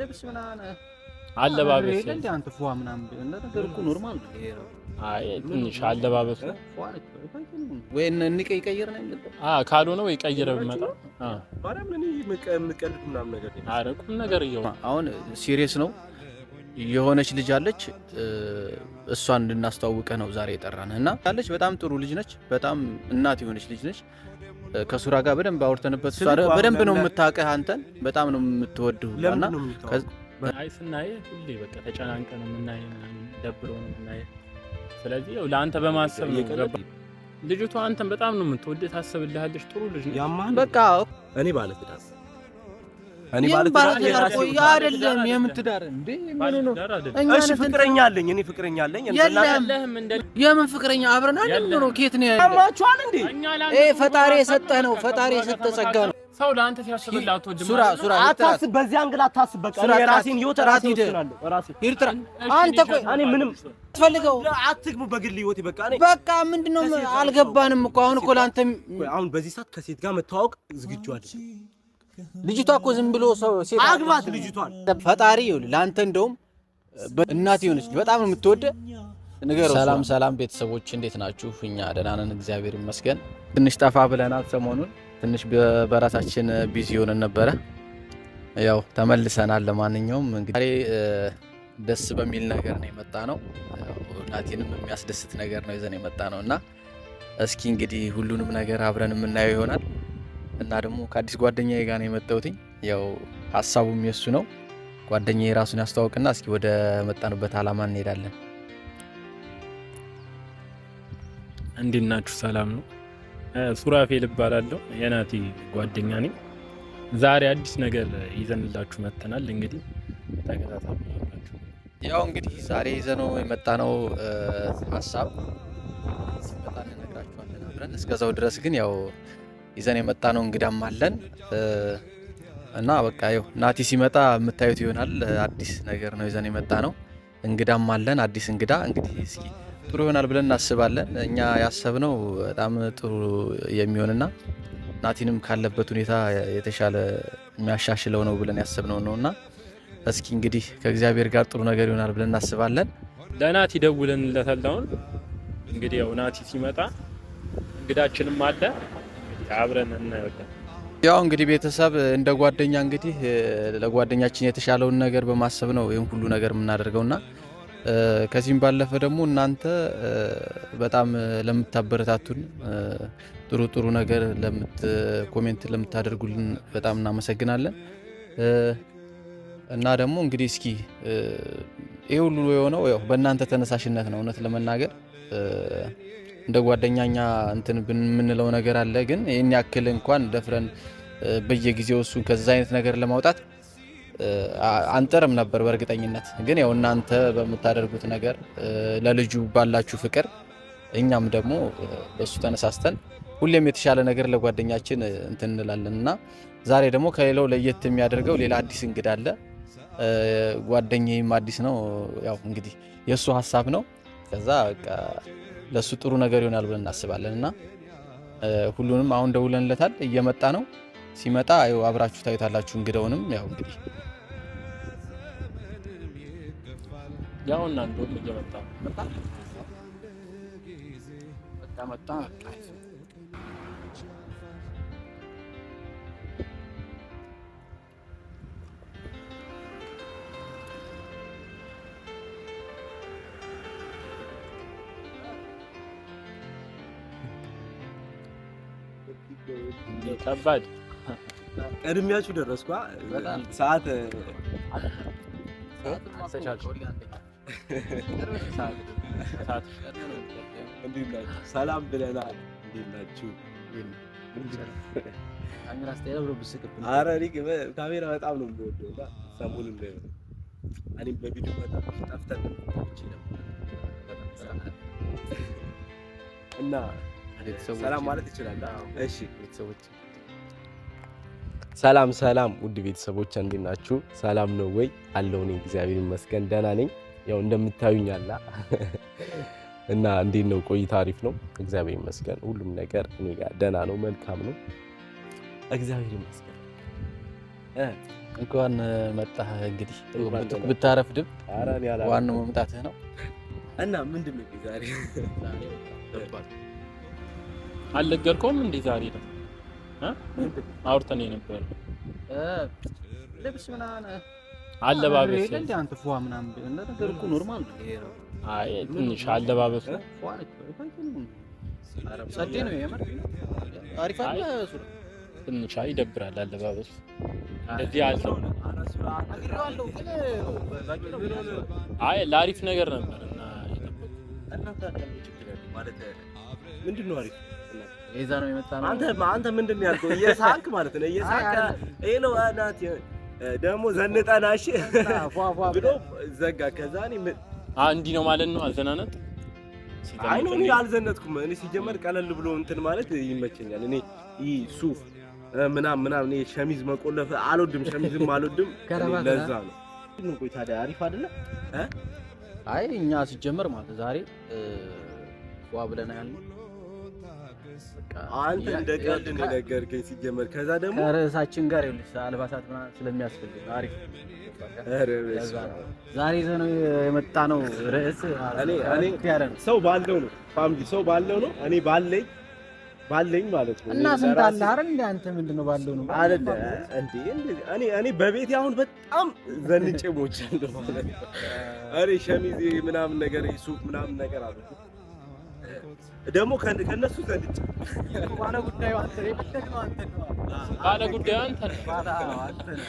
ልብስ ምናምን አለባበስ እንደ አንተ ፏ ምናምን ነገር እኮ ኖርማል ነው ይሄ ነው። አይ ትንሽ አለባበስ ወይ እንቀይር ነው የሚለው ካልሆነ ወይ ቀይረህ ብመጣ ማርያም ለኔ የምቀልድ ምናምን ነገር አረቁም ነገር ይኸው አሁን ሲሪየስ ነው። የሆነች ልጅ አለች እሷን እንድናስተዋውቀህ ነው ዛሬ የጠራንህ እና ያለች በጣም ጥሩ ልጅ ነች። በጣም እናት የሆነች ልጅ ነች። ከሱራ ጋር በደንብ አውርተንበት በደንብ ነው የምታውቅህ አንተን በጣም ነው የምትወድህና አይ ስናይ ሁሌ በቃ ተጨናንቀን ነው የምናየው ደብረው ነው የምናየው። ስለዚህ ያው ለአንተ በማሰብ ነው ገባ። ልጅቷ አንተን በጣም ነው የምትወድህ ታስብልሃለች። ጥሩ ልጅ ነው በቃ እኔ ባለትዳር አይደለም የምትዳር እንዴ ምን ነው? እሺ ፍቅረኛ አለኝ እኔ ፍቅረኛ አለኝ የለህም እንደ የምን ፍቅረኛ አብረን አይደል ነው ኬት ነው ያማችኋል እንዴ? ፈጣሪ የሰጠህ ነው ፈጣሪ የሰጠህ ጸጋ ነው። ሰው ለአንተ ሲያስብልህ ሱራ አታስብ፣ በዚህ አንግል አታስብ። በቃ የራሴን ህይወት ራሴ ወስናለሁ ራሴ ይርጥራ አንተ ቆይ እኔ ምንም ትፈልገው አትግቡ በግል ህይወቴ በቃ እኔ በቃ ምንድነው አልገባንም እኮ አሁን እኮ ላንተ አሁን በዚህ ሰዓት ከሴት ጋር መተዋወቅ ዝግጁ አይደል? ልጅቷ እኮ ዝም ብሎ ሰው ሴት አግባት ልጅቷን ፈጣሪ ይሁን ላንተ እንደውም እናት ይሁንሽ በጣም ነው የምትወደው ነገር። ሰላም ቤተሰቦች እንዴት ናችሁ? እኛ ደህና ነን እግዚአብሔር ይመስገን። ትንሽ ጠፋ ብለናል ሰሞኑን ትንሽ በራሳችን ቢዚ ሆነን ነበረ። ያው ተመልሰናል። ለማንኛውም እንግዲህ ደስ በሚል ነገር ነው የመጣ ነው። ናቲንም የሚያስደስት ነገር ነው ይዘን የመጣ ነውና እስኪ እንግዲህ ሁሉንም ነገር አብረን የምናየው ይሆናል። እና ደግሞ ከአዲስ ጓደኛዬ ጋር ነው የመጣሁት። ያው ሐሳቡም የሱ ነው። ጓደኛዬ ራሱን ያስተዋውቅና እስኪ ወደ መጣንበት አላማ እንሄዳለን። እንዴት ናችሁ? ሰላም ነው። ሱራፌል እባላለሁ የናቲ ጓደኛ ነኝ። ዛሬ አዲስ ነገር ይዘንላችሁ መጥተናል። እንግዲህ ተከታተሉላችሁ። ያው እንግዲህ ዛሬ ይዘነው የመጣነው ሐሳብ ሲመጣ እንነግራችኋለን አብረን። እስከዛው ድረስ ግን ያው ይዘን የመጣነው እንግዳም አለን እና በቃ ያው ናቲ ሲመጣ የምታዩት ይሆናል። አዲስ ነገር ነው ይዘን የመጣነው። እንግዳም አለን አዲስ እንግዳ። እንግዲህ እስኪ ጥሩ ይሆናል ብለን እናስባለን። እኛ ያሰብነው በጣም ጥሩ የሚሆንና ናቲንም ካለበት ሁኔታ የተሻለ የሚያሻሽለው ነው ብለን ያሰብነው ነውና እስኪ እንግዲህ ከእግዚአብሔር ጋር ጥሩ ነገር ይሆናል ብለን እናስባለን። ለናቲ ደውለንለታል። አሁን እንግዲህ ያው ናቲ ሲመጣ እንግዳችንም አለ አብረን እናየዋለን። ያው እንግዲህ ቤተሰብ እንደ ጓደኛ እንግዲህ ለጓደኛችን የተሻለውን ነገር በማሰብ ነው ይሄን ሁሉ ነገር የምናደርገውና ከዚህም ባለፈ ደግሞ እናንተ በጣም ለምታበረታቱን ጥሩ ነገር ኮሜንት ለምታደርጉልን በጣም እናመሰግናለን። እና ደግሞ እንግዲህ እስኪ ይሄ ሁሉ የሆነው ያው በእናንተ ተነሳሽነት ነው። እውነት ለመናገር እንደ ጓደኛኛ እንትን የምንለው ነገር አለ፣ ግን ይሄን ያክል እንኳን ደፍረን በየጊዜው እሱን ከዛ አይነት ነገር ለማውጣት አንጠርም ነበር በእርግጠኝነት። ግን ያው እናንተ በምታደርጉት ነገር ለልጁ ባላችሁ ፍቅር እኛም ደግሞ በሱ ተነሳስተን ሁሌም የተሻለ ነገር ለጓደኛችን እንትን እንላለንና ዛሬ ደግሞ ከሌላው ለየት የሚያደርገው ሌላ አዲስ እንግዳ አለ። ጓደኛዬም አዲስ ነው። ያው እንግዲህ የሱ ሐሳብ ነው። ከዛ በቃ ለሱ ጥሩ ነገር ይሆናል ብለን እናስባለንና ሁሉንም አሁን ደውለንለታል። እየመጣ ነው። ሲመጣ ያው አብራችሁ ታዩታላችሁ። እንግዳውንም ያው እንግዲህ ያው እና እንደውም እየመጣ መጣ ከባድ ቀድሚያችሁ ደረስኳ ሰዓት ሰላም ብለናል። እንዴት ናችሁ? ካሜራ በጣም ነው የምወደው። ሰሞኑን እኔም በቪዲዮ በጣም ጠፍተን እና ሰላም ማለት ይችላል። እሺ ቤተሰቦች ሰላም ውድ ቤተሰቦች እንዴት ናችሁ? ሰላም ነው ወይ? አለው እኔ እግዚአብሔር ይመስገን ደህና ነኝ። ያው እንደምታዩኝ አላ እና እንዴት ነው ቆይታ? አሪፍ ነው እግዚአብሔር ይመስገን። ሁሉም ነገር እኔ ጋር ደህና ነው፣ መልካም ነው እግዚአብሔር ይመስገን። እንኳን መጣህ። እንግዲህ ብታረፍድም ዋናው መምጣትህ ነው። እና ምንድን ነው ዛሬ አልነገርከውም እንዴ? ዛሬ ነው አውርተን የነበረው ልብስ ምናምን አለባበስ እንደ አንተ ፏ ምናምን ነገር እኮ ኖርማል ነው። አይ ትንሽ አለባበስ ነው ሰዴ ነው የምር አሪፍ አለ። ትንሽ ይደብራል አለባበስ እንደዚህ ያለው። አይ ለአሪፍ ነገር ነበርና ማለት ምንድነው አሪፍ ይዛ ነው የመጣነው። አንተ ምንድነው ያልከው? እየሳቅ ማለት ነው እየሳቅ ሄሎ አናት ደግሞ ዘንጠናሽ ብሎ ዘጋ። ከዛ እንዲህ ነው ማለት ነው አዘናነጥ። አይ ነው እኔ አልዘነጥኩም። እኔ ሲጀመር ቀለል ብሎ እንትን ማለት ይመቸኛል። እኔ ይሄ ሱፍ ምናምን እኔ ሸሚዝ መቆለፍ አልወድም፣ ሸሚዝም አልወድም። ለዛ ነው ግን ቆይ ታዲያ አሪፍ አይደለ? አይ እኛ ሲጀመር ማለት ዛሬ ዋ ብለና ያለው አንተ እንደ ቀልድ እንደነገርከኝ ሲጀመር ከዛ ደግሞ ከርዕሳችን ጋር ይኸውልሽ አልባሳት ምናምን ስለሚያስፈልግ አሪፍ ዛሬ ዘነው የመጣ ነው ርዕስ። እኔ ሰው ባለው ነው ፋሚሊ ሰው ባለው ነው እኔ ባለኝ ማለት ነው። እና ስንት አለ አይደል እንዴ? አንተ ምንድነው ባለው ነው አይደል እንዴ? እኔ በቤቴ አሁን በጣም ዘንጬ ሞቻለሁ ማለት ነው። አሬ ሸሚዝ ምናምን ነገር ሱፍ ምናምን ነገር አለ ደግሞ ከነሱ ዘንጬ ባለ ጉዳዩ አንተ ነው ባለ ጉዳዩ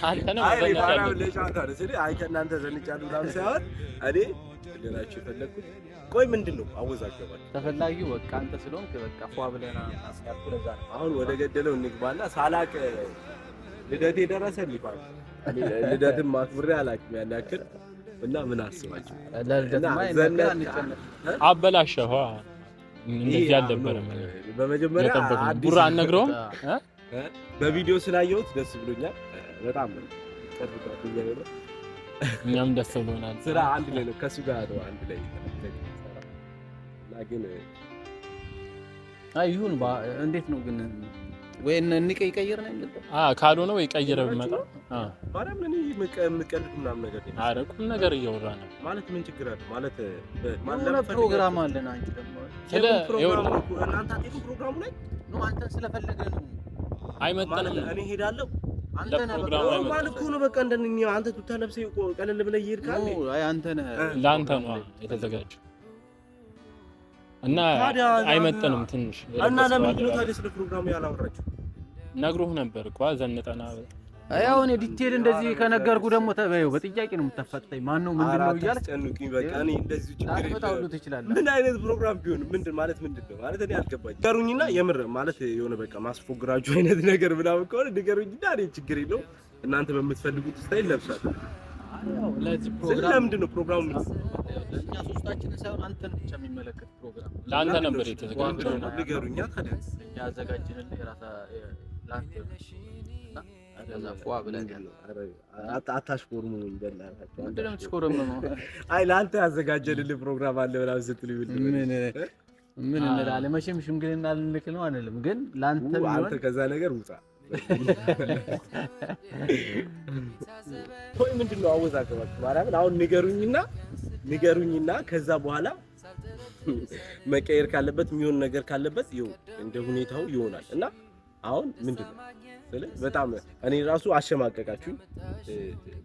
አንተ ነው አይ ባላው ለጫታ ነው ስለዚህ አይ ከእናንተ ዘንጫለሁ ምናምን ሳይሆን እኔ ለራችሁ የፈለኩት ቆይ ምንድነው አወዛገባችሁ ተፈላጊው በቃ አንተ ስለሆንክ በቃ ፏ ብለና አስያልኩ። ለዛ ነው አሁን ወደ ገደለው እንግባና ሳላቅ ልደቴ ደረሰልኝ ባል እኔ ልደትም ማክብሬ አላውቅም ያን ያክል እና ምን አስባችሁ ለልደትማ ይነገር አንጨነቅ አበላሸዋ እንደዚህ አልነበረም። በመጀመሪያ ቡራ አነግረውም በቪዲዮ ስላየሁት ደስ ብሎኛል በጣም ነው። እኛም ደስ ብሎናል። ስራ አንድ ላይ ነው ከሱ ጋር ነው አንድ ላይ ግን አይ ይሁን እንዴት ነው ግን ወይ እንቀይር ነው እንዴ? ካልሆነ ወይ ቀይረ ብመጣ ማርያም እኔ የምቀልድ ምናምን ነገር ነው። ኧረ ቁም ነገር እያወራ ነው ማለት ምን ችግር አለ ማለት ማለት ፕሮግራም አለን። አንቺ ደግሞ ስለ እናንተ አጥቂው ፕሮግራሙ ላይ ነው አንተ ስለፈለገ ነው አይመጣንም። እኔ ሄዳለሁ አንተ ነህ ፕሮግራሙ ማለት እኮ ነው። በቃ እንደኛ አንተ ቱታ ለብሰህ ቀለል ብለህ ይሄድካል። አይ አንተ ነህ ለአንተ ነው የተዘጋጀው እና አይመጣንም ትንሽ እና ለምንድን ነው ታዲያ ስለ ፕሮግራሙ ያላወራችሁ? ነግሮህ ነበር እኮ ዘንጠና። አይ አሁን ዲቴል እንደዚህ ከነገርኩ ደግሞ ተበየው በጥያቄ ነው የምታፈጥተኝ። ማን ነው ምንድነው እያለ አስጨንቁኝ። በቃ እኔ እንደዚህ ችግር ይችላል። ምን አይነት ፕሮግራም ቢሆን ምንድን ማለት እኔ አልገባኝም። ንገሩኝና የምር ማለት የሆነ በቃ ማስፎግራችሁ አይነት ነገር ምናምን ከሆነ ንገሩኝና እኔ ችግር የለውም እናንተ በምትፈልጉት ስታይል ለብሳለሁ። ለዚህ ፕሮግራም ለምንድን ነው ፕሮግራሙ እኛ ሶስታችንን ሳይሆን አንተን ብቻ የሚመለከት ፕሮግራም ለአንተ ነበር የተዘጋጀው። ንገሩኛ ታዲያ እኛ አዘጋጅንልህ የራሳ ለአንተ ከዛ ፏ ብለን አታሽኮርሙ እንደናታችሁ ምንድን ነው የምትሽኮረመው? አይ ለአንተ ያዘጋጀንልህ ፕሮግራም አለ ምናምን ስትሉኝ ምን እንላለን? መቼም ሽምግልና ልልክ ነው አንልም፣ ግን ለአንተ አንተ ከዛ ነገር ውጣ። ቆይ ምንድን ነው አወዛገባችሁ? ማርያምን አሁን ንገሩኝና ከዛ በኋላ መቀየር ካለበት የሚሆን ነገር ካለበት ይሁን እንደ ሁኔታው ይሆናል። እና አሁን ምንድን ነው ስለዚህ በጣም እኔ ራሱ አሸማቀቃችሁኝ።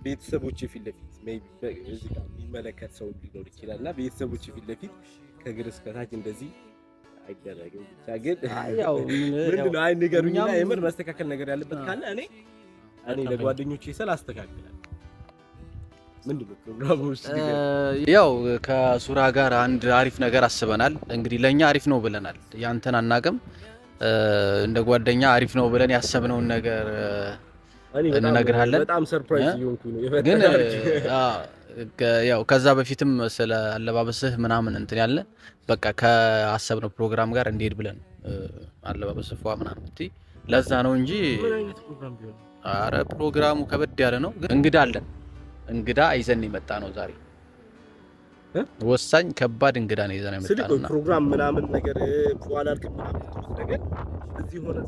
ቤተሰቦቼ ፊት ለፊት ሜይ ቢ እዚህ ጋር የሚመለከት ሰው ሊኖር ይችላል እና ቤተሰቦቼ ፊት ለፊት ከእግር እስከ ታች እንደዚህ አይደረግም። ብቻ ግን ያው ምንድን ነው አይ ንገሩኝና የምር መስተካከል ነገር ያለበት ካለ እኔ ለጓደኞቼ ስል አስተካክላለሁ። ምንድን ነው ፕሮግራሙ ውስጥ ያው ከሱራ ጋር አንድ አሪፍ ነገር አስበናል። እንግዲህ ለኛ አሪፍ ነው ብለናል። ያንተን አናቅም እንደ ጓደኛ አሪፍ ነው ብለን ያሰብነውን ነገር እንነግርሃለን። በጣም ሰርፕራይዝ ይሆንኩኝ ነው ግን ያው ከዛ በፊትም ስለ አለባበስህ ምናምን እንትን ያለ በቃ ከአሰብነው ፕሮግራም ጋር እንዲሄድ ብለን አለባበስህ ፏ ምናምን እንትን ለዛ ነው እንጂ ኧረ ፕሮግራሙ ከበድ ያለ ነው። ግን እንግዳ ይዘን የመጣ ነው ዛሬ ወሳኝ ከባድ እንግዳ ነው ይዘን የመጣ ነው። ፕሮግራም ምናምን ነገር በኋላ አልከም ምናምን ነገር እዚህ ሆነ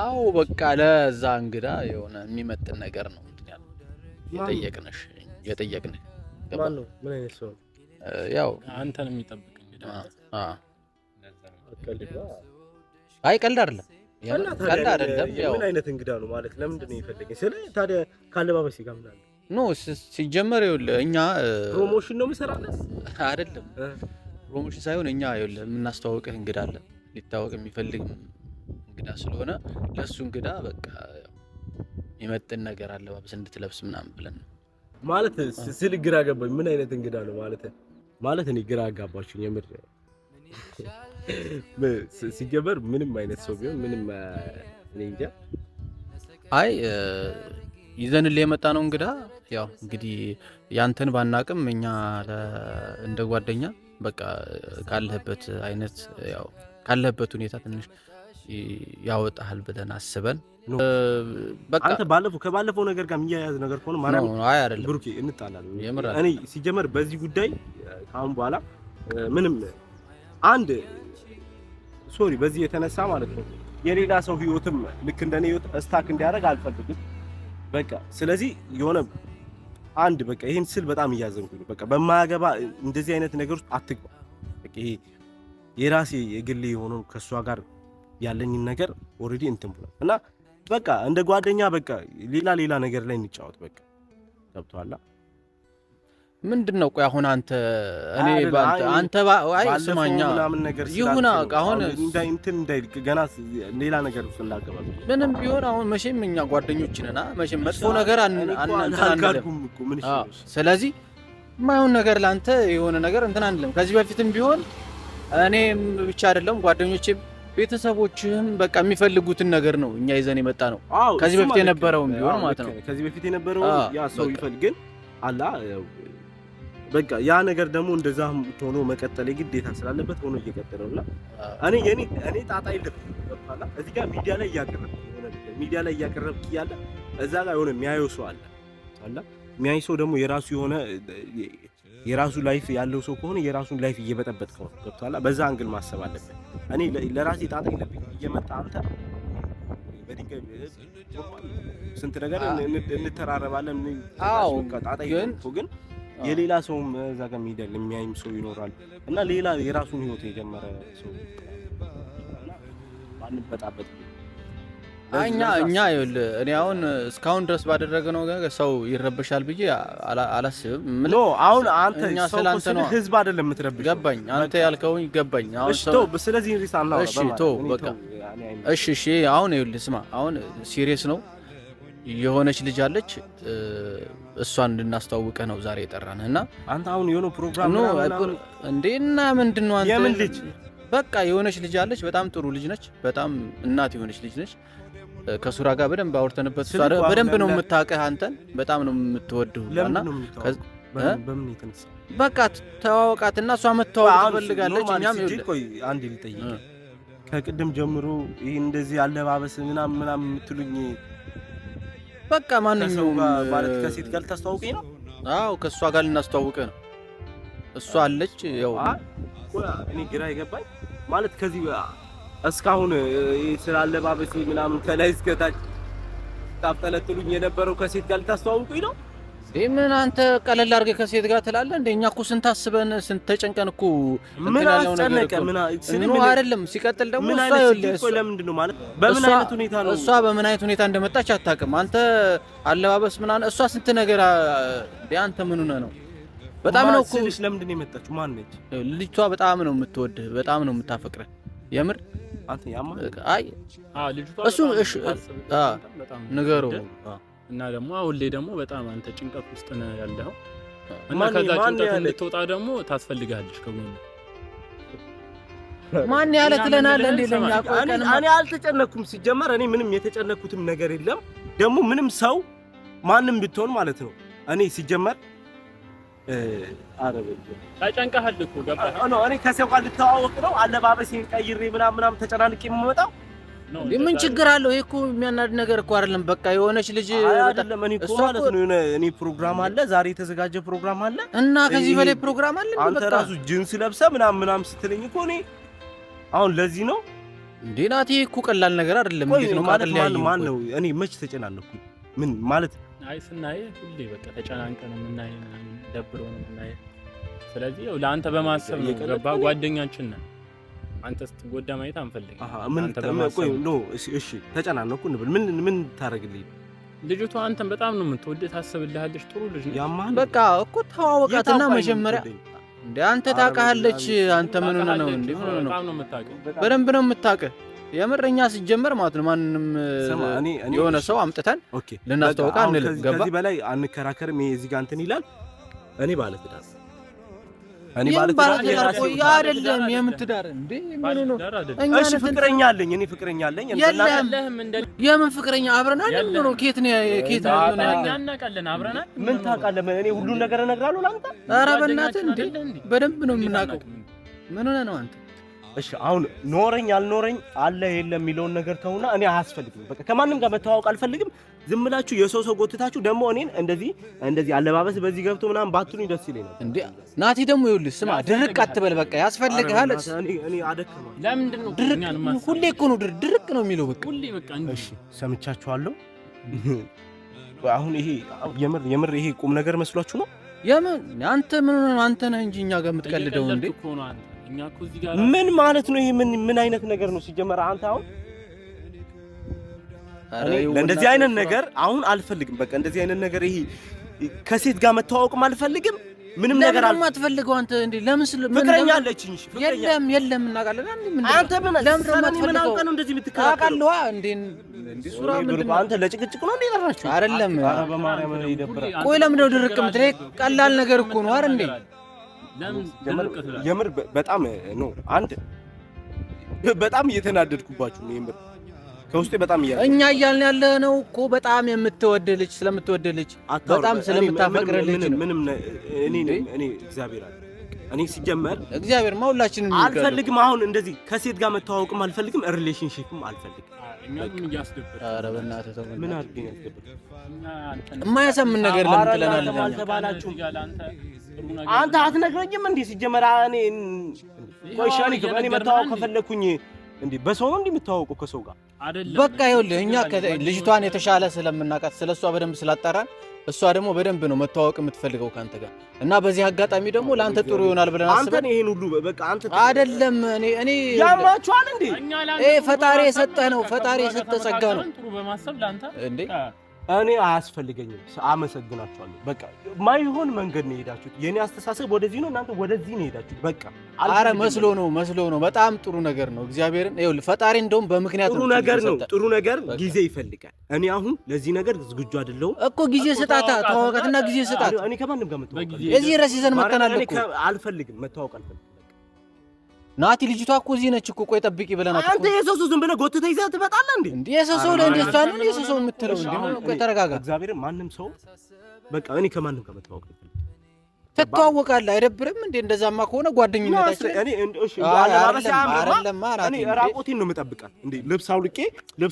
አዎ በቃ ለዛ እንግዳ የሆነ የሚመጥን ነገር ነው እንትን ያለው የጠየቅንህ ማን ነው? ምን አይነት ሰው? ያው አንተን የሚጠብቅ እንግዳ። አይ ቀልድ አይደለም፣ ቀልድ አይደለም። ያው ምን አይነት እንግዳ ነው ማለት ለምንድን ነው የፈለገኝ? ስለ ታዲያ ካለባበስ ይጋምናል ኖ ሲጀመር ይኸውልህ እኛ ፕሮሞሽን ነው የምሰራለት አይደለም። ፕሮሞሽን ሳይሆን እኛ ይኸውልህ የምናስተዋውቅህ እንግዳ አለ፣ ሊታወቅ የሚፈልግ እንግዳ ስለሆነ ለሱ እንግዳ በቃ የሚመጥን ነገር አለባበስ እንድትለብስ ምናምን ብለን ነው ማለት። ስል ግራ ገባኝ። ምን አይነት እንግዳ ነው ማለት እኔ ግራ አጋባችሁኝ የምር። ሲጀመር ምንም አይነት ሰው ቢሆን ምንም እኔ እንጃ። አይ ይዘንልህ የመጣ ነው እንግዳ። ያው እንግዲህ ያንተን ባናቅም እኛ እንደ ጓደኛ በቃ ካለህበት አይነት ያው ካለህበት ሁኔታ ትንሽ ያወጣሃል ብለን አስበን በቃ አንተ ከባለፈው ነገር ጋር የሚያያዝ ነገር ከሆነ ማርያም አይ አይደለም ብሩኬ እንጣላለን። እኔ ሲጀመር በዚህ ጉዳይ ካሁን በኋላ ምንም አንድ ሶሪ በዚህ የተነሳ ማለት ነው የሌላ ሰው ህይወትም ልክ እንደኔ ህይወት ስታክ እንዲያደርግ አልፈልግም። በቃ ስለዚህ የሆነ አንድ በቃ ይሄን ስል በጣም እያዘንኩ ነው። በቃ በማያገባ እንደዚህ አይነት ነገር ውስጥ አትግባ። በቃ ይሄ የራሴ የግሌ የሆነው ከሷ ጋር ያለኝን ነገር ኦሬዲ እንትን ብሏል እና በቃ እንደ ጓደኛ በቃ ሌላ ነገር ላይ እንጫወት። በቃ ገብቶሃል? ምንድነው? ቆይ አሁን አንተ አይ ስማኛ ይሁን አሁን እንትን እንዳይል ገና ሌላ ነገር ውስጥ እንዳገባ ምንም ቢሆን አሁን መቼም እኛ ጓደኞች ነና መቼም መጥፎ ነገር አንልም። ስለዚህ ማይሆን ነገር ላንተ የሆነ ነገር እንትን አንልም። ከዚህ በፊትም ቢሆን እኔም ብቻ አይደለም ጓደኞቼም ቤተሰቦችህም በቃ የሚፈልጉትን ነገር ነው እኛ ይዘን የመጣ ነው። ከዚህ በፊት የነበረውም ቢሆን ማለት ነው። ከዚህ በፊት የነበረው ያ ሰው ይፈልግ ግን አላ በቃ ያ ነገር ደግሞ እንደዛ ሆኖ መቀጠል ግዴታ ስላለበት ሆኖ እየቀጠለውና እኔ ጣጣ የለብኝም። በቃ እዚህ ጋር ሚዲያ ላይ እያቀረብክ እያለ እዛ ጋር የሆነ የሚያየው ሰው አለ። የሚያይ ሰው ደግሞ የራሱ ላይፍ ያለው ሰው ከሆነ የራሱን ላይፍ እየበጠበጥከው ነው። ገብቶሃል? በዛ አንግል ማሰብ አለበት። እኔ ለራሴ ጣጣ የለብኝም። እየመጣ አንተ በድንጋይ ስንት ነገር እንተራረባለን። አዎ ጣጣ የለብኝም ግን የሌላ ሰውም እዛ ጋር የሚደል የሚያይም ሰው ይኖራል እና ሌላ የራሱን ህይወት የጀመረ ሰው ባንበጣበጥ እኛ ይኸውልህ እኔ አሁን እስካሁን ድረስ ባደረግነው ነገር ሰው ይረበሻል ብዬ አላስብም። ኖ አሁን አንተ ሰው ስለ ህዝብ አይደለም የምትረብሽ። ገባኝ፣ አንተ ያልከውኝ ገባኝ። አሁን ሰው ስለዚህ ሪሳና እሺ ተው በቃ እሺ አሁን ይኸውልህ ስማ፣ አሁን ሲሪየስ ነው። የሆነች ልጅ አለች፣ እሷን እንድናስተዋውቀህ ነው ዛሬ የጠራንህ እና አንተ አሁን የሆነ ፕሮግራም ነው እንዴና ምንድነው አንተ የምን ልጅ? በቃ የሆነች ልጅ አለች፣ በጣም ጥሩ ልጅ ነች፣ በጣም እናት የሆነች ልጅ ነች። ከሱራ ጋር በደንብ አውርተንበት እሷ በደንብ ነው የምታውቅህ፣ አንተን በጣም ነው የምትወድህ እና በምን የተነሳ በቃ ተዋወቃትና እሷ መተዋወቅ ትፈልጋለች። እኛም ይኸውልህ ቆይ አንዴ ልጠይቅ፣ ከቅድም ጀምሮ ይሄ እንደዚህ አለባበስ ምናምን የምትሉኝ በቃ ማንኛውም ማለት ከሴት ጋር ታስተዋውቀኝ ነው? አዎ ከሷ ጋር ልናስተዋውቀህ ነው። እሷ አለች። ያው እኔ ግራ ይገባኝ ማለት ከዚህ እስካሁን ስላለባበስ ምናምን ከላይ እስከ ታች ታፍተለጥሉኝ የነበረው ከሴት ጋር ታስተዋውቀኝ ነው? ምን አንተ ቀለል አድርገህ ከሴት ጋር ትላለህ? እንደኛ እኮ ስንት አስበን ስንት ተጨንቀን እኮ ምን አስጨነቀ? ምን አይደለም። ሲቀጥል ደግሞ እሷ ይኸውልህ ለምንድን ነው ማለት በምን አይነት ሁኔታ ነው እሷ በምን አይነት ሁኔታ እንደመጣች አታውቅም አንተ። አለባበስ ምናምን እሷ ስንት ነገር አንተ ምን ሆነህ ነው? በጣም ነው እኮ ስልሽ ለምንድን ነው የመጣችው? ማን ነች ልጅቷ? በጣም ነው የምትወድህ፣ በጣም ነው የምታፈቅርህ። የምር አንተ ያማ አይ ልጅቷ እሱ እሺ ንገረው እና ደግሞ አሁን ላይ ደግሞ በጣም አንተ ጭንቀት ውስጥ ነው ያለው እና ከዛ ጭንቀት እንድትወጣ ደግሞ ታስፈልጋለች ከጎን ማን ያለ ትለናለህ እንዴ? ለኛ እኔ አልተጨነኩም። ሲጀመር እኔ ምንም የተጨነኩትም ነገር የለም። ደግሞ ምንም ሰው ማንም ብትሆን ማለት ነው እኔ ሲጀመር ታጨንቀሃል እኮ ገባህ? እኔ ከሰው ጋር ልተዋወቅ ነው አለባበሴን ቀይሬ ምናምን ተጨናንቄ የምመጣው ምን ችግር አለው? ይሄ እኮ የሚያናድ ነገር እኮ አይደለም። በቃ የሆነች ልጅ አይደለም። እኔ እኮ ማለት ነው እኔ ፕሮግራም አለ ዛሬ የተዘጋጀ ፕሮግራም አለ እና ከዚህ በላይ ፕሮግራም አለ። አንተ ራሱ ጂንስ ለብሰ ምናምን ስትለኝ እኮ እኔ አሁን ለዚህ ነው እንዴ ናቲ እኮ ቀላል ነገር አይደለም። እንዴት ነው ማለት ማን ነው? እኔ መች ተጨናነኩ? ምን ማለት አይ ስናይ ሁሌ በቃ ተጨናንቀን የምናይ ደብሮ ነው የምናይ። ስለዚህ ያው ለአንተ በማሰብ ነው ገባ ጓደኛችን ነህ። አንተ ስትጎዳ ማየት አንፈልግም። እሺ ተጨናነኩ እንብል ምን ታረግልኝ? ልጅቷ አንተን በጣም ነው የምትወደው፣ ታስብልሃለች። ጥሩ ልጅ ነው። በቃ እኮ ተዋወቃትና መጀመሪያ እንዴ አንተ ታውቃለች። አንተ ምን ሆነ ነው እንዴ? ምን ሆነ ነው? በደንብ ነው የምታውቀው። የምርኛ ሲጀመር ማለት ነው ማንንም የሆነ ሰው አምጥተን ልናስተዋውቃ አንልም። ገባ? ከዚህ በላይ አንከራከርም። ይሄ እዚህ ጋር እንትን ይላል። እኔ ማለት ዳር አይደለም የምትዳር እንዴ? ምን ነው? እሺ ፍቅረኛ አለኝ። እኔ ፍቅረኛ አለኝ። የምን ፍቅረኛ? አብረናል ነው? ኬት ነው ያናቃለን? አብረናል። ምን ታውቃለህ? እኔ ሁሉን ነገር እነግራለሁ ላንተ። ኧረ በእናትህ እንዴ በደንብ ነው የምናውቀው። ምን ሆነህ ነው አንተ? እሺ አሁን ኖረኝ አልኖረኝ አለ የለም የሚለውን ነገር ተውና፣ እኔ አያስፈልግም። በቃ ከማንም ጋር መተዋወቅ አልፈልግም። ዝም ብላችሁ የሰው ጎትታችሁ ደግሞ እኔን እንደዚህ አለባበስ በዚህ ገብቶ ምናምን ባትሉኝ ደስ ይለኛል። እንዴ ናቲ ደግሞ ይኸውልህ ስማ፣ ድርቅ አትበል። በቃ ያስፈልግሃል። እኔ አደከመኝ። ለምንድን ነው ድርቅ? ሁሌ እኮ ነው ድርቅ ነው የሚለው። በቃ ሁሌ በቃ እሺ ሰምቻችኋለሁ። አሁን ይሄ የምር ይሄ ቁም ነገር መስሏችሁ ነው? የምን አንተ ምን ነው? አንተ ነህ እንጂ እኛ ጋር የምትቀልደው እንዴ? ምን ማለት ነው ይሄ? ምን አይነት ነገር ነው ሲጀመር? አንተ አሁን እንደዚህ አይነት ነገር አሁን አልፈልግም። በቃ እንደዚህ አይነት ነገር ይሄ ከሴት ጋር መተዋወቅም አልፈልግም። ምንም ነገር አትፈልገው አንተ እንዴ? ለምን ፍቅረኛ አለችኝ? የለም እናውቃለን። አንተ ምን አውቀህ ነው እንደዚህ የምትከራከረው? እንዴ ሱራ ምንድነው? አንተ ለጭቅጭቅ ነው እንዴ ጠራችሁ? አይደለም። ኧረ በማርያም ነው ይደብራል። ቆይ ለምን ነው ድርቅ የምትለኝ? ቀላል ነገር እኮ ነው አይደል እንዴ? የምር በጣም ነው። አንድ በጣም እየተናደድኩባችሁ ነው የምር ከውስጤ በጣም እኛ እያልን ያለ ነው እኮ በጣም የምትወደልች ስለምትወደልች በጣም ስለምታፈቅርልች ነው። ምንም እኔ እግዚአብሔር አለ እኔ ሲጀመር እግዚአብሔር ሁላችንም አልፈልግም። አሁን እንደዚህ ከሴት ጋር መተዋወቅም አልፈልግም፣ ሪሌሽንሺፕም አልፈልግም። እኛም እያስደብር። ኧረ በእናትህ ተው። ምን አድርገኝ ያስደብር? የማያሳምን ነገር ለምን ትለናለህ? አልተባላችሁም። አንተ አትነግረኝም እንዴ? ሲጀመር ቆይ ሻኒ እኔ መተዋወቅ ከፈለኩኝ እንዴ በሰው ነው እንደምታወቀው ከሰው ጋር አይደለም። በቃ ይኸውልህ እኛ ልጅቷን የተሻለ ስለምናውቃት ስለሷ በደንብ ስላጣራን እሷ ደግሞ በደንብ ነው መተዋወቅ የምትፈልገው ካንተ ጋር እና በዚህ አጋጣሚ ደግሞ ለአንተ ጥሩ ይሆናል ብለን አስበን አንተ ይሄን ሁሉ በቃ አንተ አይደለም እኔ ያማችኋል እንዴ? ፈጣሪ የሰጠህ ነው። ፈጣሪ የሰጠህ ጸጋ ነው። ጥሩ በማሰብ ላንተ እንዴ እኔ አያስፈልገኝም። አመሰግናችኋለሁ። በቃ ማይሆን መንገድ ነው የሄዳችሁት። የኔ አስተሳሰብ ወደዚህ ነው፣ እናንተ ወደዚህ ነው የሄዳችሁት። በቃ አረ መስሎ ነው። በጣም ጥሩ ነገር ነው። እግዚአብሔርን ይኸውልህ ፈጣሪ እንደውም በምክንያት ጥሩ ነገር ነው። ጥሩ ነገር ጊዜ ይፈልጋል። እኔ አሁን ለዚህ ነገር ዝግጁ አይደለሁም እኮ። ጊዜ ስጣታ፣ ተዋወቃትና ጊዜ ስጣት። እኔ ከማንም ጋር መተዋወቅ እዚህ ረሲዘን መተናል እኮ አልፈልግም። መተዋወቅ አልፈልግም። ናቲ ልጅቷ እኮ እዚህ ነች እኮ። ቆይ ጠብቂ ብለናት እኮ። አንተ የሰው ሰው ዝም ብለህ ጎትተህ ይዘህ ትመጣለህ እንዴ? እንዴ የሰው ላይ እንደሷ ነው የሰው ሰው የምትለው እንዴ? ቆይ ተረጋጋ። እግዚአብሔር ማንም ሰው በቃ እኔ ከማንም ጋር መተዋወቅ ትተዋወቃለህ። አይደብርም እንዴ? እንደዛማ ከሆነ ጓደኝነታችን እኔ ራቆቴን ነው የምጠብቃት እንዴ? ልብስ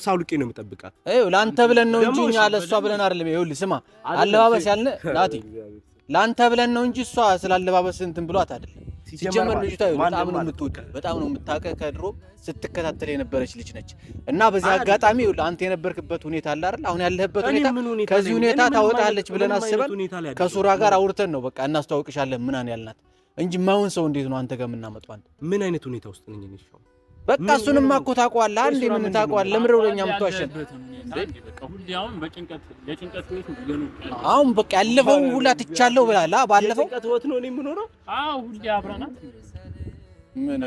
አውልቄ ነው የምጠብቃት። ይኸው ለአንተ ብለን ነው እንጂ እኛ ለእሷ ብለን አይደለም። ይኸውልህ ስማ፣ አለባበስ ያልነ ናቲ ለአንተ ብለን ነው እንጂ እሷ ስላለባበስ እንትን ብሏት አይደለም። ሲጀመር ልጅቷ በጣም ነው የምትወደው፣ በጣም ነው የምታውቀው። ከድሮ ስትከታተል የነበረች ልጅ ነች እና በዚህ አጋጣሚ አንተ የነበርክበት ሁኔታ አለ አይደል? አሁን ያለህበት ሁኔታ ከዚህ ሁኔታ ታወጣለች ብለን አስበን ከሱራ ጋር አውርተን ነው በቃ እናስተዋውቅሻለን ምናምን ያልናት እንጂ ማውን ሰው እንዴት ነው አንተ ጋር የምናመጣው? አንተ ምን አይነት ሁኔታ ውስጥ ነኝ እኔ? በቃ እሱንማ እኮ ታውቀዋለህ አንዴ ምን ታውቀዋለህ? ለምን ወደኛ የምትዋሸን? አሁን በቃ ያለፈው ሁላ ትቻለሁ ብላላ። ባለፈው የጭንቀት ህይወት ነው እኔ የምኖረው። ሁሌ አብረናት ምን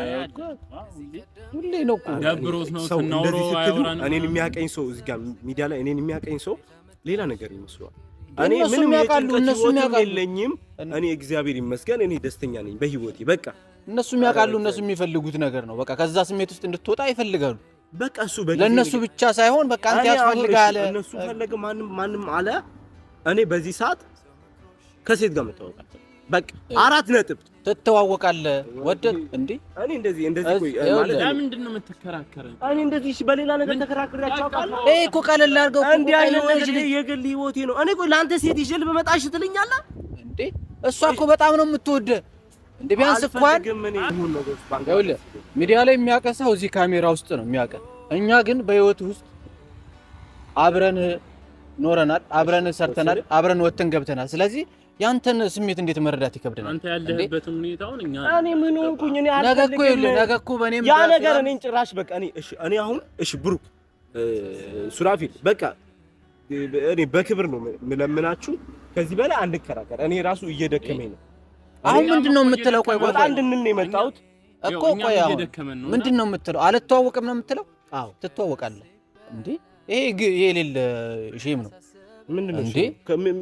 ሁሌ ነው እኮ ደብሮት ነው ስናወራው አያወራን። እኔን የሚያቀኝ ሰው እዚህ ጋር ሚዲያ ላይ እኔን የሚያቀኝ ሰው ሌላ ነገር ይመስለዋል። እኔ ምንም ያውቃሉ፣ እነሱም ያውቃሉ። የለኝም እኔ እግዚአብሔር ይመስገን እኔ ደስተኛ ነኝ በህይወቴ። በቃ እነሱም ያውቃሉ። እነሱ የሚፈልጉት ነገር ነው። በቃ ከዛ ስሜት ውስጥ እንድትወጣ ይፈልጋሉ። በቃ እሱ ለነሱ ብቻ ሳይሆን በቃ አንተ ያስፈልጋል። እነሱ ፈለገ ማንም አለ። እኔ በዚህ ሰዓት ከሴት ጋር መተዋወቅ በቃ 4 ነጥብ ትተዋወቃለህ። ወደድ እንዴ እኔ እንደዚህ ቆይ ማለት ለምንድን ነው የምትከራከረው? እኔ እንደዚህ በሌላ ነገር ተከራክሬያቸው አውቃለሁ። እኮ ቀለል አድርገው እኮ እንዴ አይነት ነገር የግል ህይወቴ ነው። እኔ ቆይ ለአንተ ሴት ይዤ ልመጣሽ ትለኛለህ እንዴ? እሷ እኮ በጣም ነው የምትወደው እንደ ቢያንስ እንኳን ሚዲያ ላይ የሚያቀሳው እዚህ ካሜራ ውስጥ ነው የሚያቀ እኛ ግን በህይወት ውስጥ አብረን ኖረናል፣ አብረን ሰርተናል፣ አብረን ወጥተን ገብተናል። ስለዚህ ያንተን ስሜት እንዴት መረዳት ይከብደናል። አንተ ያለህበትን ሁኔታውን እኔ ምን ሆንኩኝ? እኔ አልፈልግም። ነገ እኮ በእኔም ያ ነገር እኔን ጭራሽ በቃ እኔ አሁን ብሩክ ሱራፊል በቃ እኔ በክብር ነው የምለምናችሁ። ከዚህ በላይ አንከራከር። እኔ ራሱ እየደከመኝ ነው። አሁን ምንድነው የምትለው? ቆይ ወጣ እንድንል ነው የመጣሁት እኮ። ቆይ አሁን ምንድነው የምትለው? አልተዋወቅም ነው የምትለው? አዎ ትተዋወቃለህ እንዴ? ይሄ የሌለ ሼም ነው። ምንድነው እንዴ?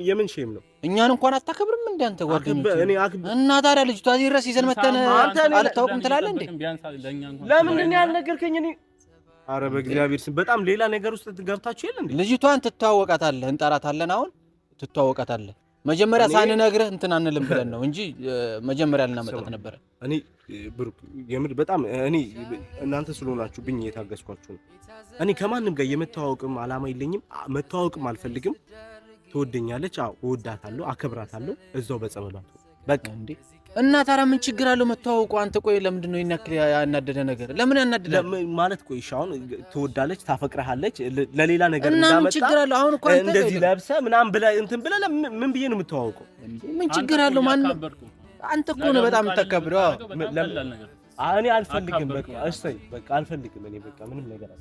የምን ሼም ነው? እኛን እንኳን አታከብርም እንዴ አንተ ጓደኞች? እና ታዲያ ልጅቷ እዚህ ድረስ ይዘን መተን አልታወቅም ትላለህ እንዴ? ለምንድን ነው ያልነገርከኝ? እኔ ኧረ በእግዚአብሔር ስም በጣም ሌላ ነገር ውስጥ ገብታችሁ የለ እንዴ? ልጅቷን ትተዋወቃታለህ፣ እንጠራታለን። አሁን ትተዋወቃታለህ። መጀመሪያ ሳንነግርህ እንትን አንልም ብለን ነው እንጂ መጀመሪያ ልናመጣት ነበር። እኔ ብሩክ የምር በጣም እኔ እናንተ ስለሆናችሁ ብኝ የታገስኳችሁ ነው። እኔ ከማንም ጋር የመተዋወቅም አላማ የለኝም፣ መተዋወቅም አልፈልግም። ትወደኛለች፣ አዎ እወዳታለሁ፣ አከብራታለሁ። እዛው በጸበላቱ በቃ እንዴ። እና ታዲያ ምን ችግር አለው መተዋወቁ? አንተ ቆይ ለምንድን ነው ይናክል ያናደደ ነገር? ለምን ያናደዳል ማለት? ቆይ እሺ አሁን ትወዳለች፣ ታፈቅረሃለች፣ ለሌላ ነገር እና ምን ችግር አለው? አሁን እኮ አንተ እንደዚህ ለብሰህ ምናምን ብለህ እንትን ብለህ ምን ብዬ ነው የምተዋወቀው? ምን ችግር አለው? ማን አንተ እኮ ነው በጣም የምታከብረው። እኔ አልፈልግም፣ በቃ እሰይ፣ በቃ አልፈልግም። እኔ በቃ ምንም ነገር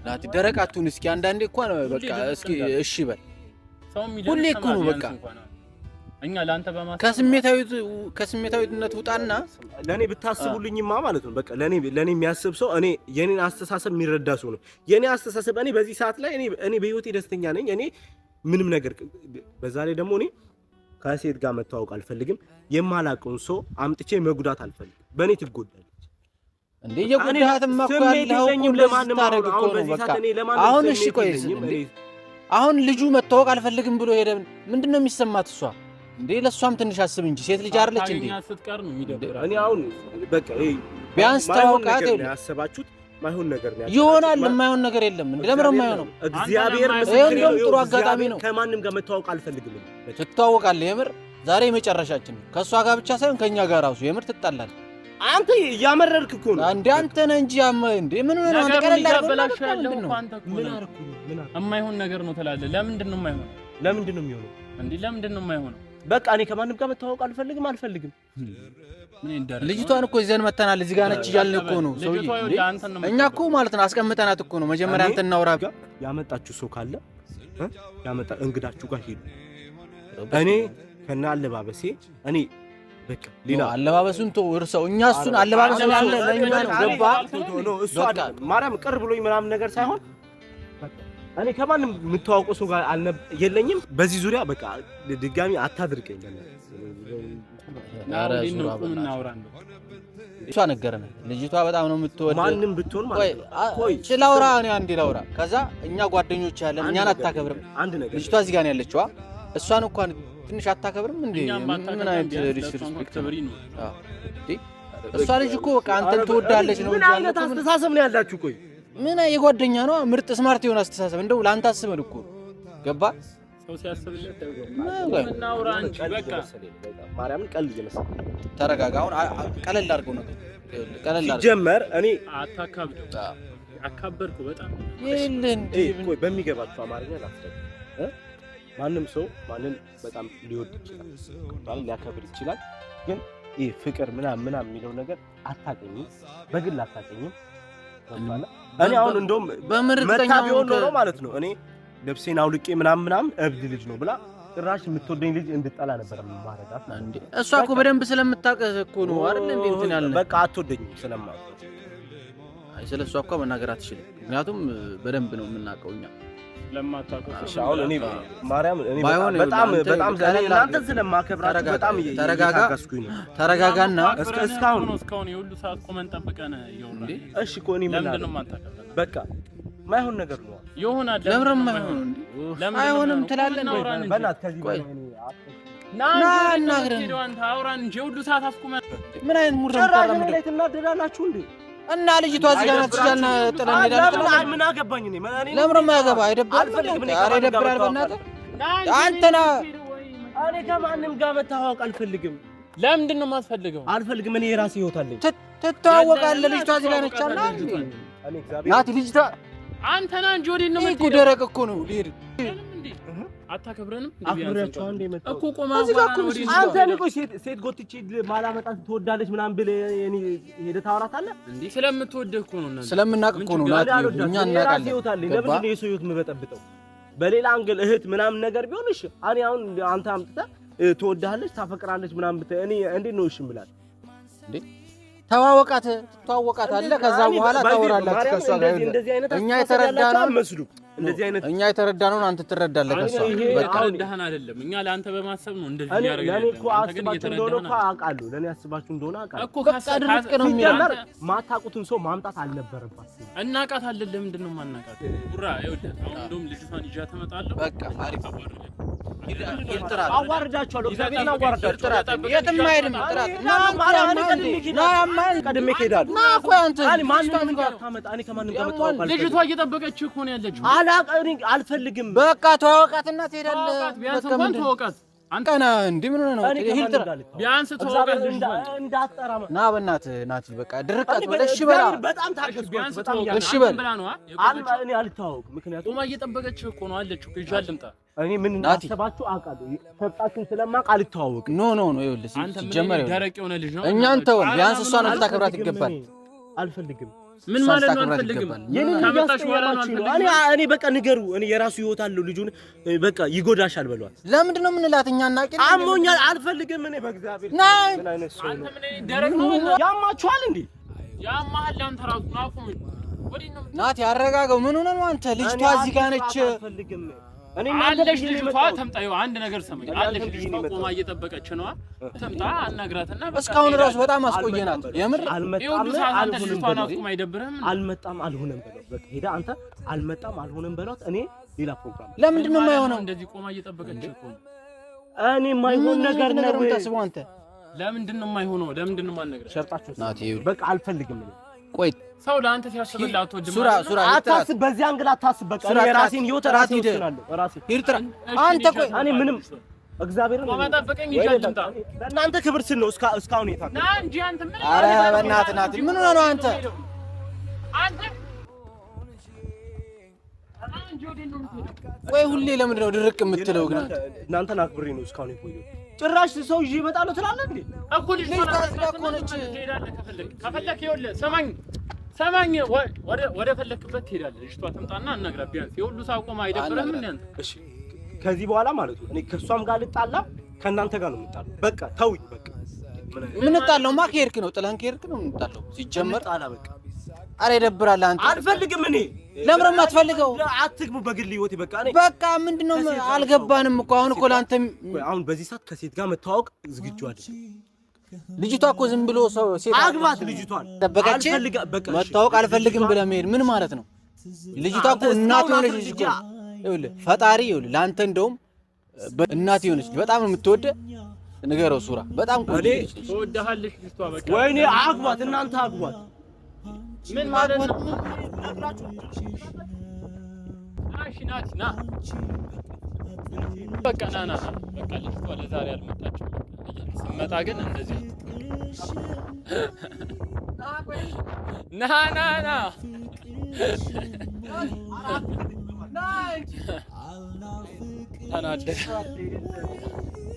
ናቲ ደረቃቱን እስኪ አንዳንዴ እኮ ነው በቃ እስኪ እሺ በል። ሁሌ እኮ ነው በቃ እኛ ላንተ በማሰብ ከስሜታዊነት ውጣና ለኔ ብታስቡልኝማ ማለት ነው። በቃ ለኔ የሚያስብ ሰው እኔ የኔን አስተሳሰብ የሚረዳ ሰው ነው። የኔ አስተሳሰብ እኔ በዚህ ሰዓት ላይ እኔ በህይወቴ ደስተኛ ነኝ። እኔ ምንም ነገር በዛ ላይ ደግሞ እኔ ከሴት ጋር መተዋወቅ አልፈልግም። የማላውቀውን ሰው አምጥቼ መጉዳት አልፈልግም። በእኔ ትጎዳለች እንዴ? የጉዳትማ እኮ ያለው እኮ ለማንም ታረግ እኮ ነው በቃ። አሁን እሺ ቆይ አሁን ልጁ መተዋወቅ አልፈልግም ብሎ ሄደ። ምንድነው የሚሰማት እሷ እንዴ? ለሷም ትንሽ አስብ እንጂ ሴት ልጅ አይደለች እንዴ? እኔ አሁን በቃ ቢያንስ ተዋውቃት ያሰባችሁት ማይሆን ነገር ነው ይሆናል። የማይሆን ነገር የለም እንዴ? ለምን የማይሆነው? እግዚአብሔር ምስክሬ ነው። ጥሩ አጋጣሚ ነው። ከማንም ጋር መተዋወቅ አልፈልግም። ትተዋወቃለህ። የምር ዛሬ መጨረሻችን ነው። ከሷ ጋር ብቻ ሳይሆን ከኛ ጋር ራሱ የምር ትጣላለህ። አንተ እያመረርክ እኮ ነው እንዴ? አንተ ነህ እንጂ እንዴ ምን ሆነ ነው? አንተ ቀለል ያበላሻለሁ እኮ አንተ እኮ ምን አርኩ? የማይሆን ነገር ነው ትላለህ። ለምንድን ነው የማይሆነው? ለምንድን ነው የሚሆነው እንዴ? ለምንድን ነው የማይሆነው? በቃ እኔ ከማንም ጋር መተዋወቅ አልፈልግም። ልጅቷን እኮ ይዘን መተናል። እዚህ ጋር ነች እያልን እኮ ነው ሰውዬ። እኛ እኮ ማለት ነው አስቀምጠናት እኮ ነው። መጀመሪያ አንተ እናውራ። ያመጣችሁ ሰው ካለ ያመጣ እንግዳችሁ ጋር ሄዱ። እኔ ከና አለባበሴ እኔ በቃ ሌላ አለባበሱን ተው እርሰው። እኛ እሱን አለባበሱን ያለ ለኛ ነው ገባ ነው እሱ ማርያም ቅር ብሎኝ ምናምን ነገር ሳይሆን እኔ ከማንም የምተዋወቀው ሰው ጋር የለኝም። በዚህ ዙሪያ በቃ ድጋሚ አታድርቀኝ። እሷ ነገረን። ልጅቷ በጣም ነው የምትወድ። ማንም ብትሆን ማለት ነው። ቆይ ላውራ፣ እኔ አንዴ ላውራ። ከዛ እኛ ጓደኞች ያለን እኛን አታከብርም። ልጅቷ እዚህ ጋር ነው ያለችው። እሷን እንኳን ትንሽ አታከብርም እንዴ? ምን አይነት ዲስሪስፔክት ነው? እሷ ልጅ እኮ በቃ አንተን ትወዳለች ነው። ምን አይነት አስተሳሰብ ነው ያላችሁ? ቆይ ምን የጓደኛ ነው? ምርጥ ስማርት የሆነ አስተሳሰብ። እንደው ላንተ አስበን እኮ ገባ። ሰው ሲያስብልህ እናውራ እንጂ በቃ ማርያምን ቀልድ ይመስል ተረጋጋ። አሁን ቀለል አድርገው ነገር ቀለል አድርገው ጀመር። እኔ አታካብዱ። አካበርኩ በጣም ቆይ በሚገባችሁ አማርኛ ላስረዳ። ማንም ሰው ማንን በጣም ሊወድ ይችላል፣ ሊያከብር ይችላል። ግን ይሄ ፍቅር ምናምን የሚለው ነገር አታገኝም፣ በግል አታገኝም። እኔ አሁን እንደውም መታ ቢሆን ኖሮ ማለት ነው እኔ ልብሴን አውልቄ ምናምን እብድ ልጅ ነው ብላ ጭራሽ የምትወደኝ ልጅ እንድጠላ ነበር ማረጋት። እንዴ እሷ እኮ በደንብ ስለምታውቅህ እኮ ነው አይደል እንዴ? እንትን ያለ በቃ አትወደኝም ስለማውቅ። አይ ስለሷ እኮ መናገር አትችልም፣ ምክንያቱም በደንብ ነው የምናውቀው እኛ ለማታውቀው። አሁን እኔ ማርያም እኔ በጣም ዛሬ እናንተ ስለማከብራችሁ በጣም እየታገስኩኝ ነው። ተረጋጋና እስካሁን የሁሉ ሰዓት ቆመን ጠብቀን ይወራ እንዴ? እሺ እኮ እኔ ምን በቃ ማይሆን ነገር ነው ይሆናል። ለምን ማይሆን እንዴ? አይሆንም ትላለህ ነው በእናትህ ከዚህ በላይ ና አንተ አውራን እንጂ ሁሉ ሰዓት አስቆመን። ምን አይነት ሙድ ነው የምታራምደው? ላይ ትናደዳላችሁ እንዴ? እና ልጅቷ እዚህ ጋር ናት ይላልና ጥለን ሄዳለች። ምን አገባኝ እኔ ለምን ማያገባ አይደብርም? ኧረ ይደብራል። በእናትህ አንተ ና እኔ ከማንም ጋር መተዋወቅ አልፈልግም። ለምንድን ነው የማትፈልገው? አልፈልግም። እኔ የራሴ ህይወት አለኝ። ትተዋወቃለህ። ልጅቷ እዚህ ጋር ነች አላ ናቲ ልጅቷ አንተ ና እንጂ ወዴት ነው የምትሄደው? ደረቅ እኮ ነው ልሄድ አታከብረንም አክብራቸው አንዴ መጣው እኮ ቆማ አንተ ንቆ ሴት ጎትቼ ማላመጣት ትወዳለች ምናምን ብለህ እኔ ሄደህ ታወራታለህ እንዴ? ስለምትወደህ እኮ ነው። ስለምናቅ እኮ ነው ናቲ እኛ እናቃለን። ለምን ነው የሰው ህይወት የምበጠብጠው? በሌላ አንገል እህት ምናምን ነገር ቢሆንሽ እኔ አሁን አንተ አምጥተህ ትወዳለች ታፈቅራለች ምናምን ብትይ እኔ እንዴት ነው እሺ እምላት እንዴ? ተዋወቃት አለ። ከዛ በኋላ ታወራላችሁ ከሷ ጋር። እኛ የተረዳነው መስሉ እንደዚህ አይነት እኛ የተረዳነው አንተ ትረዳለህ ከሷ። በቃ እንደህና አይደለም። እኛ ለአንተ በማሰብ ነው እንደዚህ ያደረገው። ለኔ እኮ አስባችሁ እንደሆነ እኮ አውቃለሁ። ለኔ አስባችሁ እንደሆነ አውቃለሁ እኮ። ካሳድርቅ ነው የሚያመር ማታቁትን ሰው ማምጣት አልነበረባትም። እናቃታለን። ለምንድን ነው ማናቃት? ቡራ ይወደ አሁን እንደውም ልጅቷን ይዣ ተመጣለሁ። በቃ አሪፍ አዋርዳቸዋለሁ። እግዚአብሔርን አዋርዳቸዋለሁ። የትም አይሄድም። ጥራት ቀድሜ እሄዳለሁ። ና እኮ አንተ ማንንም እንዳታመጣ። እኔ ከማንም ጋር መጣሁ። ልጅቷ እየጠበቀች እኮ ነው ያለችው። አልፈልግም። በቃ ተዋወቃትና ትሄዳለህ። ቢያንስ እንኳን ተዋወቃት። አንተ ና እንዴ ምን ሆነ ነው? ቢያንስ ተዋወቃት። እንዳትጠራ ና በእናትህ ናቲ በቃ ድርቀት በለሽ በላ በጣም ታገስኩት። በጣም እሺ በል እኔ አልተዋወቅም። ምክንያቱም ቁማ እየጠበቀች እኮ ነው አለችው። ይዣል ልምጣ። እኔ ምን እንዳሰባችሁ አውቃለሁ። ፈጣችሁ ስለማውቅ አልተዋወቅም። ኖ ይኸውልህ ሲጀመር ደረቅ የሆነ ልጅ ነው። እኛን ተወን። ቢያንስ እሷን ልታከብራት ይገባል። አልፈልግም። ምን ማለት ነው አልፈልግም? ከመጣሽ በኋላ ነው አልፈልግም። እኔ በቃ ንገሩ። እኔ የራሱ ህይወት አለው ልጁን በቃ ይጎዳሻል በሏት። ለምንድን ነው የምንላት? እኛ እናቂ አሞኛል። አልፈልግም። እኔ በእግዚአብሔር ና ምን አይነት ሰው ነው? ደረቅ ነው። ያማችኋል እንዴ? ያማሃል። አንተ ራሱ ናቁም። ወዲህ ነው ናቲ ያረጋጋው። ምን ሆነ ነው አንተ? ልጅቷ እዚህ ጋር ነች። አልፈልግም። አለሽ ልጅቷ ተምጣዩ አንድ ነገር ሰማኝ። አለሽ ልጅቷ ቆማ እየጠበቀች ነው። ተምጣ አናግራትና እስካሁን ራሱ በጣም አስቆየናት። የምር አልመጣም አልሆነም በለው። በቃ ሄዳ አንተ አልመጣም አልሆነም በሏት። እኔ ሌላ ፕሮግራም ለምንድን ነው የማይሆነው? እንደዚህ ቆማ እየጠበቀች እኮ እኔ የማይሆን ነገር ነው የምታስበው አንተ። ለምንድን ነው የማይሆነው? ለምንድን ነው የማልነግርህ? ሸርጣችሁ ናቲ በቃ አልፈልግም። ቆይ ሰው ለአንተ ሲያስብልህ አትወድም። ሱራ አታስብ፣ በዚህ አንግል አታስብ። በቃ እኔ የራሴን ህይወት ራሴ ወስናለሁ። ራሴ ይርጥራ አንተ ቆይ እኔ ምንም እግዚአብሔርን ማማጣበቀኝ ይጃልምጣ። ለእናንተ ክብር ስል ነው እስካሁን የታከለ ና እንጂ አንተ ምን ኧረ በእናትህ ናቲ ምን ሆነህ ነው አንተ? ቆይ ሁሌ ለምንድን ነው ድርቅ የምትለው? ግን እናንተን አክብሬ ነው እስካሁን የቆየሁት። ጭራሽ ሰው ይዤ እመጣለሁ ትላለህ እንዴ? እኮ ልጅ ታስላኮነች ትሄዳለህ። ከፈለክ ይኸውልህ ሰማኝ ወደ ፈለክበት ትሄዳለህ። ልጅቷ ትምጣና አናግራት። ቢያንስ የሁሉ ሰው ቆማ አይደብርህም እንዴ አንተ? እሺ ከዚህ በኋላ ማለት ነው እኔ ከሷም ጋር ልጣላ ከእናንተ ጋር ነው የምጣለው። በቃ ተውኝ። በቃ ምን ጣለው? ከሄድክ ነው ጥለን ከሄድክ ነው የምንጣለው። ሲጀመር ጣላ በቃ አረ ይደብራል። አንተ አልፈልግም። እኔ ለምን የማትፈልገው? አትግቡ በግል ህይወቴ። በቃ እኔ በቃ ምንድነው አልገባንም እኮ አሁን እኮ ላንተ አሁን በዚህ ሰዓት ከሴት ጋር መተዋወቅ ዝግጁ አይደል? ልጅቷ እኮ ዝም ብሎ ሰው ሴት አግባት ልጅቷን ተበቀች መተዋወቅ አልፈልግም ብለህ መሄድ ምን ማለት ነው? ልጅቷ እኮ እናት የሆነች ልጅ እኮ ይኸውልህ፣ ፈጣሪ ይኸውልህ ላንተ እንደውም እናት የሆነች በጣም ነው የምትወደው። ንገረው ሱራ በጣም ትወደሃለች ልጅቷ። በቃ ወይኔ አግባት፣ እናንተ አግባት። ምን ማለት ነው? እሺ ናቲ ና በቃ ና በቃ ልጅቷ ለዛሬ አልመጣችም። ስመጣ ግን እንደዚህ ና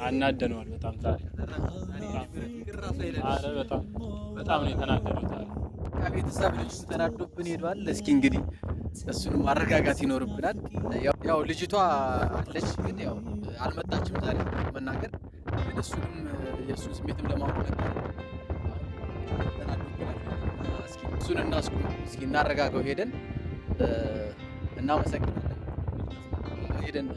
አናደነዋል በጣም ዛሬ። አረ በጣም ነው የተናደደው ዛሬ። ከቤተሰብ ልጅ ተናዶብን ሄዷል። እስኪ እንግዲህ እሱንም ማረጋጋት ይኖርብናል። ያው ልጅቷ አለች ግን ያው አልመጣችም ዛሬ መናገር፣ ግን እሱንም የእሱን ስሜትም ለማወቅ ነበር ተናዶብናል። እስኪ እሱን እናስቁም፣ እስኪ እናረጋጋው ሄደን እናመሰግናለን ሄደን